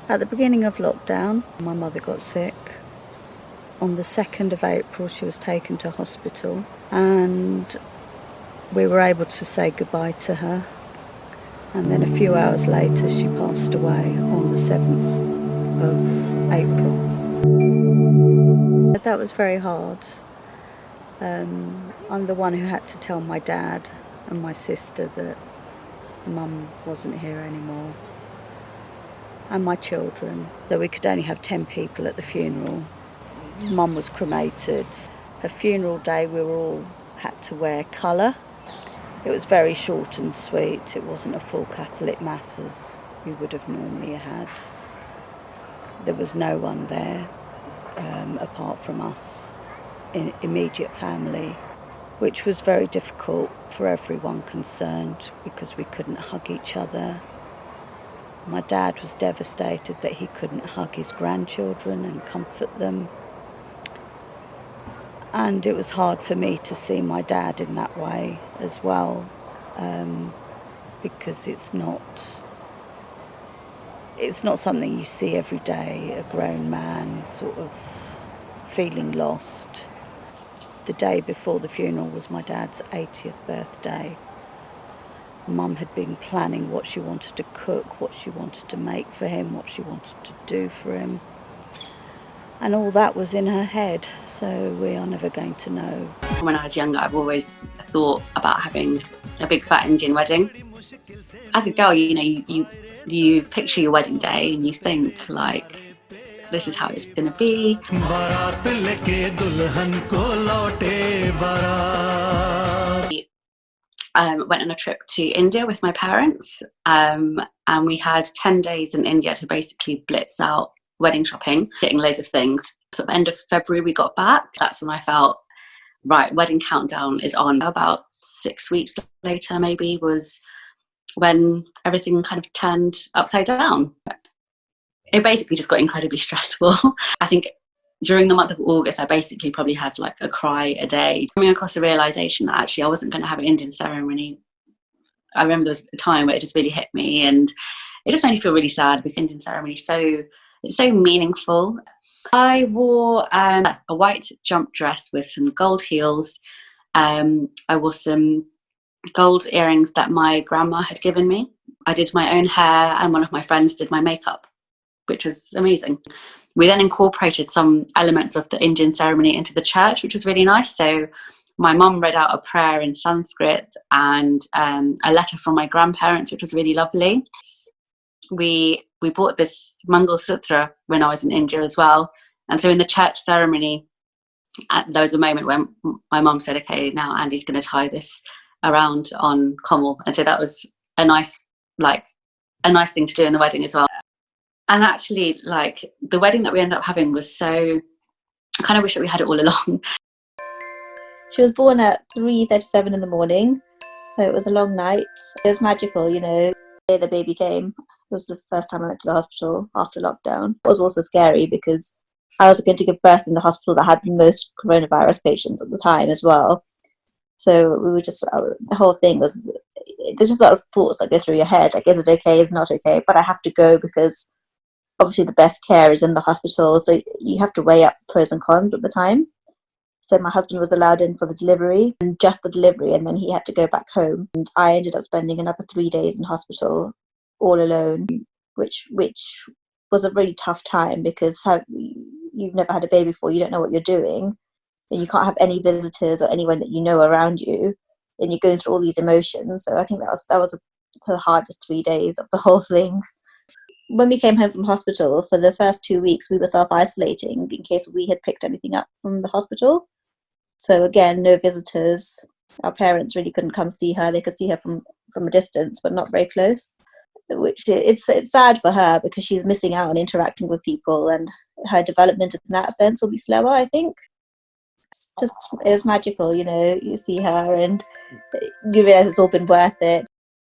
At the beginning of lockdown, my mother got sick. On the 2nd of April, she was taken to hospital, and we were able to say goodbye to her. And then a few hours later, she passed away on the 7th of April. That was very hard. I'm the one who had to tell my dad and my sister that Mum wasn't here anymore, and my children, that we could only have 10 people at the funeral. Mum was cremated. Her funeral day, we were all had to wear colour. It was very short and sweet. It wasn't a full Catholic mass as we would have normally had. There was no one there apart from us, in immediate family, which was very difficult for everyone concerned because we couldn't hug each other. My dad was devastated that he couldn't hug his grandchildren and comfort them. And it was hard for me to see my dad in that way as well, because it's not something you see every day, a grown man sort of feeling lost. The day before the funeral was my dad's 80th birthday. Mum had been planning what she wanted to cook, what she wanted to make for him, what she wanted to do for him. And all that was in her head, so we are never going to know. When I was younger, I've always thought about having a big fat Indian wedding. As a girl, you picture your wedding day and you think, like, this is how it's going to be. Went on a trip to India with my parents, and we had 10 days in India to basically blitz out wedding shopping, getting loads of things. Sort of end of February we got back. That's when I felt, right, wedding countdown is on. About 6 weeks later maybe was when everything kind of turned upside down. It basically just got incredibly stressful. I think during the month of August, I basically probably had like a cry a day. Coming across the realisation that actually I wasn't going to have an Indian ceremony. I remember there was a time where it just really hit me, and it just made me feel really sad because Indian ceremony it's so meaningful. I wore a white jump dress with some gold heels. I wore some gold earrings that my grandma had given me. I did my own hair, and one of my friends did my makeup, which was amazing. We then incorporated some elements of the Indian ceremony into the church, which was really nice. So my mum read out a prayer in Sanskrit and a letter from my grandparents, which was really lovely. We bought this Mangal Sutra when I was in India as well. And so in the church ceremony, there was a moment when my mum said, okay, now Andy's going to tie this around on Kamal. And so that was a nice thing to do in the wedding as well. And actually, like, the wedding that we ended up having was so, I kind of wish that we had it all along. She was born at 3:37 in the morning, so it was a long night. It was magical, the day the baby came. It was the first time I went to the hospital after lockdown. It was also scary because I was going to give birth in the hospital that had the most coronavirus patients at the time as well. So we were just, the whole thing was, there's just a lot of thoughts that go through your head, like, is it okay, is it not okay? But I have to go because obviously the best care is in the hospital, so you have to weigh up pros and cons at the time. So my husband was allowed in for the delivery, and just the delivery, and then he had to go back home. And I ended up spending another 3 days in hospital all alone, which was a really tough time because you've never had a baby before, you don't know what you're doing, and you can't have any visitors or anyone that you know around you, and you're going through all these emotions. So I think that was the hardest 3 days of the whole thing. When we came home from hospital, for the first 2 weeks, we were self-isolating in case we had picked anything up from the hospital. So again, no visitors. Our parents really couldn't come see her. They could see her from a distance, but not very close. Which it's sad for her because she's missing out on interacting with people, and her development in that sense will be slower, I think. It was magical, you see her and you realise it's all been worth it.